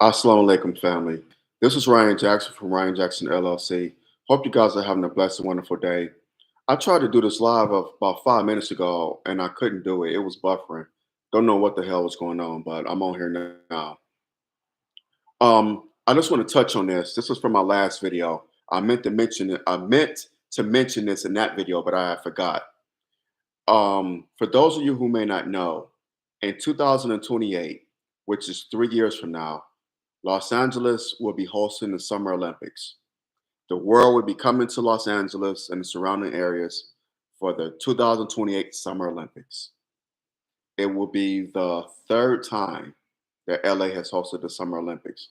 Assalamu alaikum, family. This is Ryan Jackson from Ryan Jackson LLC. Hope you guys are having a blessed and wonderful day. I tried to do this live of about 5 minutes ago and I couldn't do it. It was buffering. Don't know what the hell was going on, but I'm on here now. I just want to touch on this. This was from my last video. I meant to mention it. I meant to mention this in that video, but I forgot. For those of you who may not know, in 2028, which is 3 years from now, Los Angeles will be hosting the Summer Olympics. The world will be coming to Los Angeles and the surrounding areas for the 2028 Summer Olympics. It will be the third time that LA has hosted the Summer Olympics.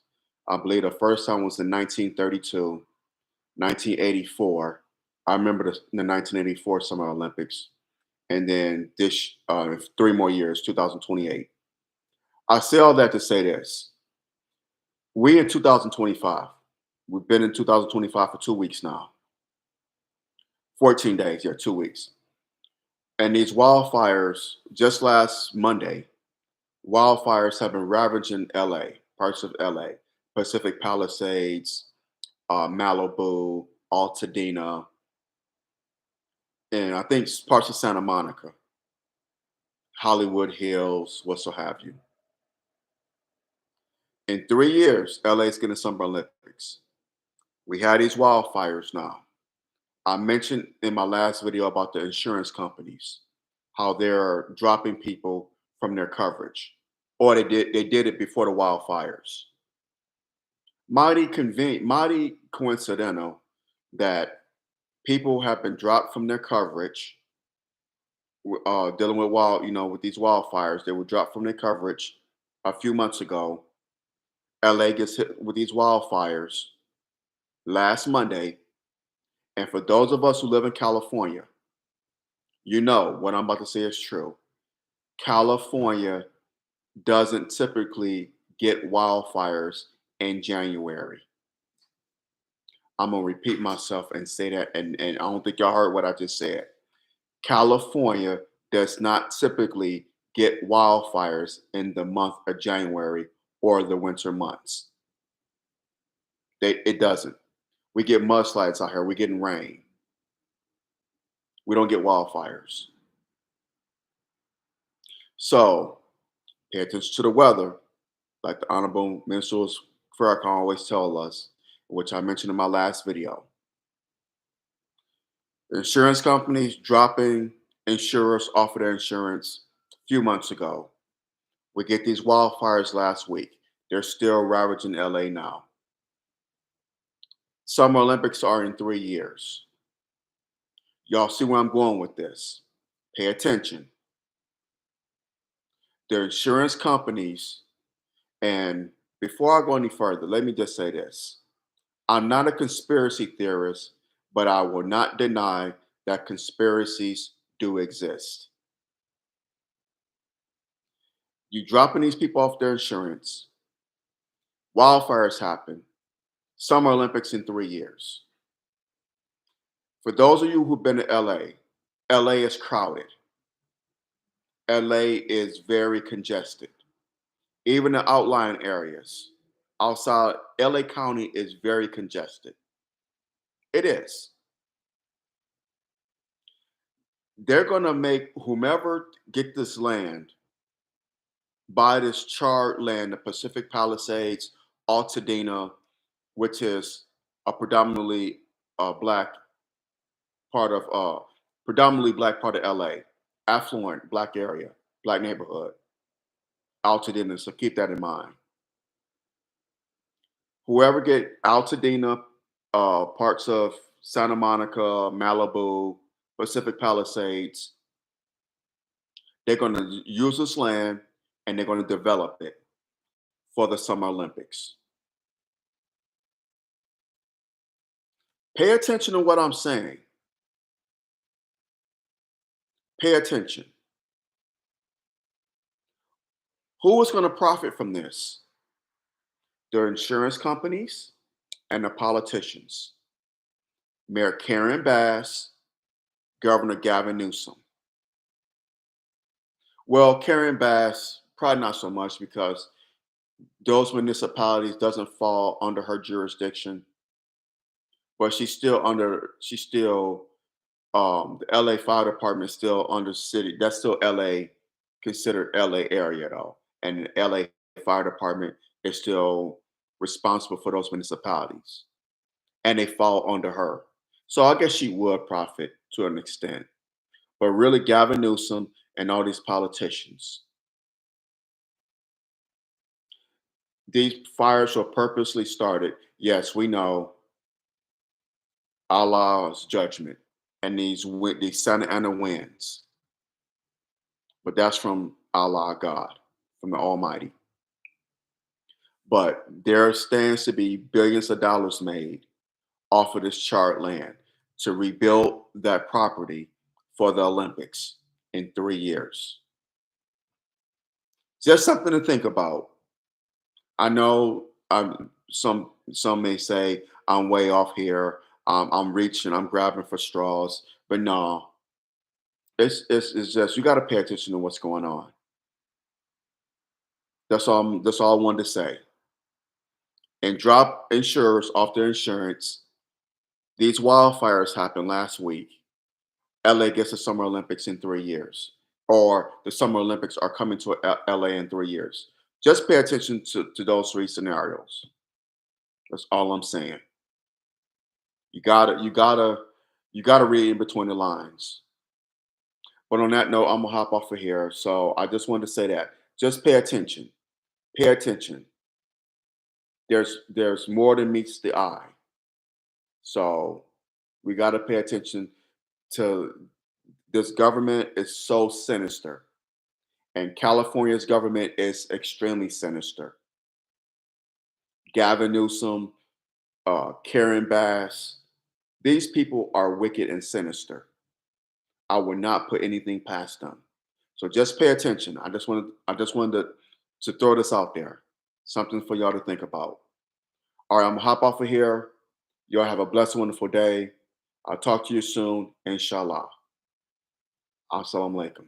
I believe the first time was in 1932, 1984. I remember the 1984 Summer Olympics. And then this 3 more years, 2028. I say all that to say this. We in 2025, we've been in 2025 for 2 weeks now. 14 days, yeah, 2 weeks. And these wildfires, just last Monday, wildfires have been ravaging LA, parts of LA, Pacific Palisades, Malibu, Altadena, and I think parts of Santa Monica, Hollywood Hills, what so have you. In 3 years, LA is getting Summer Olympics. We had these wildfires now. I mentioned in my last video about the insurance companies, how they're dropping people from their coverage, or they did it before the wildfires. Mighty convenient, mighty coincidental that people have been dropped from their coverage. Dealing with with these wildfires, they were dropped from their coverage a few months ago. LA gets hit with these wildfires last Monday. And for those of us who live in California, you know what I'm about to say is true. California doesn't typically get wildfires in January. I'm going to repeat myself and say that, and I don't think y'all heard what I just said. California does not typically get wildfires in the month of January or the winter months. It doesn't. We get mudslides out here. We're getting rain. We don't get wildfires. So pay attention to the weather, like the Honorable Minister Farrakhan always tell us, which I mentioned in my last video. The insurance companies dropping insurers off of their insurance a few months ago. We get these wildfires last week. They're still ravaging LA now. Summer Olympics are in 3 years. Y'all see where I'm going with this. Pay attention. The insurance companies, and before I go any further, let me just say this. I'm not a conspiracy theorist, but I will not deny that conspiracies do exist. You dropping these people off their insurance, wildfires happen, Summer Olympics in 3 years. For those of you who've been to LA is crowded. LA is very congested. Even the outlying areas outside LA County is very congested. It is. They're going to make whomever get this land buy this charred land, the Pacific Palisades, Altadena, which is a predominantly black part of LA, affluent black area, black neighborhood, Altadena. So keep that in mind. Whoever get Altadena, parts of Santa Monica, Malibu, Pacific Palisades, they're going to use this land and they're going to develop it for the Summer Olympics. Pay attention to what I'm saying. Pay attention. Who is going to profit from this? The insurance companies and the politicians. Mayor Karen Bass, Governor Gavin Newsom. Well, Karen Bass, probably not so much because those municipalities doesn't fall under her jurisdiction, but she's still the LA Fire Department is still under city. That's still LA, considered LA area though. And the LA Fire Department is still responsible for those municipalities. And they fall under her. So I guess she would profit to an extent. But really Gavin Newsom and all these politicians, these fires were purposely started. Yes, we know Allah's judgment and these sun and the winds, but that's from Allah God, from the Almighty. But there stands to be billions of dollars made off of this charred land to rebuild that property for the Olympics in 3 years. Just something to think about. I know some may say I'm way off here. I'm reaching, I'm grabbing for straws, but no, it's just you got to pay attention to what's going on. That's all I wanted to say. And drop insurers off their insurance. These wildfires happened last week. LA gets the Summer Olympics in 3 years, or the Summer Olympics are coming to LA in 3 years. Just pay attention to those three scenarios. That's all I'm saying. You gotta read in between the lines. But on that note, I'm gonna hop off of here. So I just wanted to say that. Just pay attention. Pay attention. There's more than meets the eye. So we gotta pay attention to this government is so sinister. And California's government is extremely sinister. Gavin Newsom, Karen Bass, these people are wicked and sinister. I would not put anything past them. So just pay attention. I just wanted to throw this out there. Something for y'all to think about. All right, I'm gonna hop off of here. Y'all have a blessed, wonderful day. I'll talk to you soon, inshallah. Assalamu alaikum.